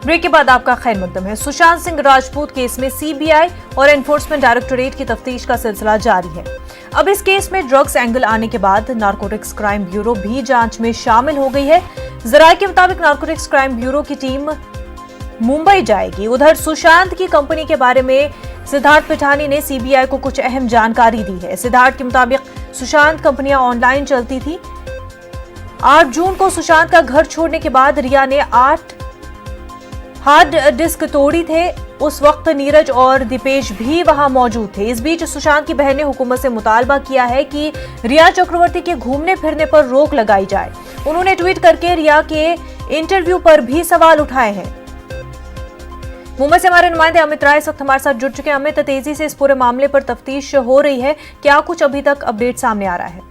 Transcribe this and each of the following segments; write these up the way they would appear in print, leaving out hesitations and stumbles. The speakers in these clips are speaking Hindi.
ब्रेक के बाद आपका खैर मकदम है। सुशांत सिंह राजपूत केस में सीबीआई और एनफोर्समेंट डायरेक्टोरेट की तफ्तीश का सिलसिला जारी है। अब इस केस में ड्रग्स एंगल आने के बाद नारकोटिक्स क्राइम ब्यूरो भी जांच में शामिल हो गई है। जराये के मुताबिक नारकोटिक्स क्राइम ब्यूरो की टीम मुंबई जाएगी। उधर सुशांत की कंपनी के बारे में सिद्धार्थ पिठानी ने सीबीआई को कुछ अहम जानकारी दी है। सिद्धार्थ के मुताबिक सुशांत कंपनियां ऑनलाइन चलती थी। 8 जून को सुशांत का घर छोड़ने के बाद रिया ने 8 हार्ड डिस्क तोड़ी थे। उस वक्त नीरज और दीपेश भी वहां मौजूद थे। इस बीच सुशांत की बहन ने हुकूमत से मुतालबा किया है कि रिया चक्रवर्ती के घूमने फिरने पर रोक लगाई जाए। उन्होंने ट्वीट करके रिया के इंटरव्यू पर भी सवाल उठाए हैं। मुंबई से हमारे नुमाइंदे अमित राय इस वक्त हमारे साथ जुड़ चुके हैं। अमित, तेजी से इस पूरे मामले पर तफ्तीश हो रही है, क्या कुछ अभी तक अपडेट सामने आ रहा है?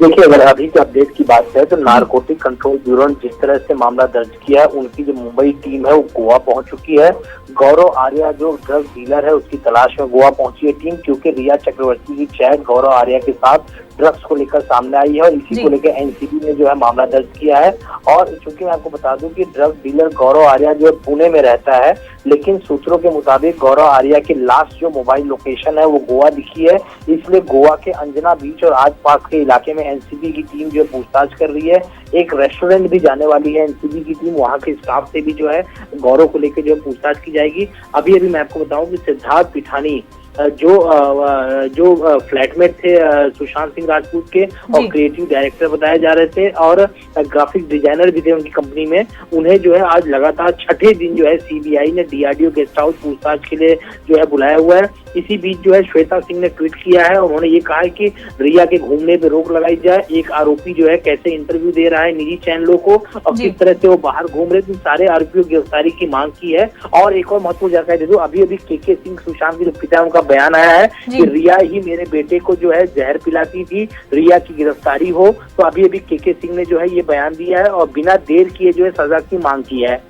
देखिए, अगर अभी के अपडेट की बात है तो नारकोटिक कंट्रोल ब्यूरो ने जिस तरह से मामला दर्ज किया है, उनकी जो मुंबई टीम है वो गोवा पहुंच चुकी है। गौरव आर्या जो ड्रग डीलर है उसकी तलाश में गोवा पहुंची है टीम, क्योंकि रिया चक्रवर्ती की चैट गौरव आर्या के साथ ड्रग्स को लेकर सामने आई है और इसी को लेकर एनसीबी ने जो है मामला दर्ज किया है। और चूंकि मैं आपको बता दूं कि ड्रग डीलर गौरव आर्या जो पुणे में रहता है, लेकिन सूत्रों के मुताबिक गौरव आर्या की लास्ट जो मोबाइल लोकेशन है वो गोवा दिखी है। इसलिए गोवा के अंजना बीच और आसपास के इलाके में एनसीबी की टीम जो पूछताछ कर रही है। एक रेस्टोरेंट भी जाने वाली है एनसीबी की टीम, वहां के स्टाफ से भी जो है गौरव को लेकर जो पूछताछ की जाएगी। अभी मैं आपको बताऊं कि सिद्धार्थ पिठानी जो फ्लैटमेट थे सुशांत सिंह राजपूत के और क्रिएटिव डायरेक्टर बताए जा रहे थे और ग्राफिक डिजाइनर भी थे उनकी कंपनी में, उन्हें जो है आज लगातार छठे दिन जो है सीबीआई ने डीआरडीओ गेस्ट हाउस पूछताछ के लिए जो है बुलाया हुआ है। इसी बीच जो है श्वेता सिंह ने ट्वीट किया है, उन्होंने ये कहा है कि रिया के घूमने पे रोक लगाई जाए। एक आरोपी जो है कैसे इंटरव्यू दे रहा है निजी चैनलों को और किस तरह से वो बाहर घूम रहे थे, सारे आरोपियों की गिरफ्तारी की मांग की है। और एक और महत्वपूर्ण जानकारी दे दूं, अभी के सिंह सुशांत के जो पिता उनका बयान आया है कि रिया ही मेरे बेटे को जो है जहर पिलाती थी, रिया की गिरफ्तारी हो। तो अभी के सिंह ने जो है ये बयान दिया है और बिना देर किए जो है सजा की मांग की है।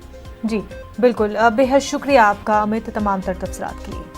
जी बिल्कुल, बेहद शुक्रिया आपका अमित तमाम तर तफसीलात के लिए।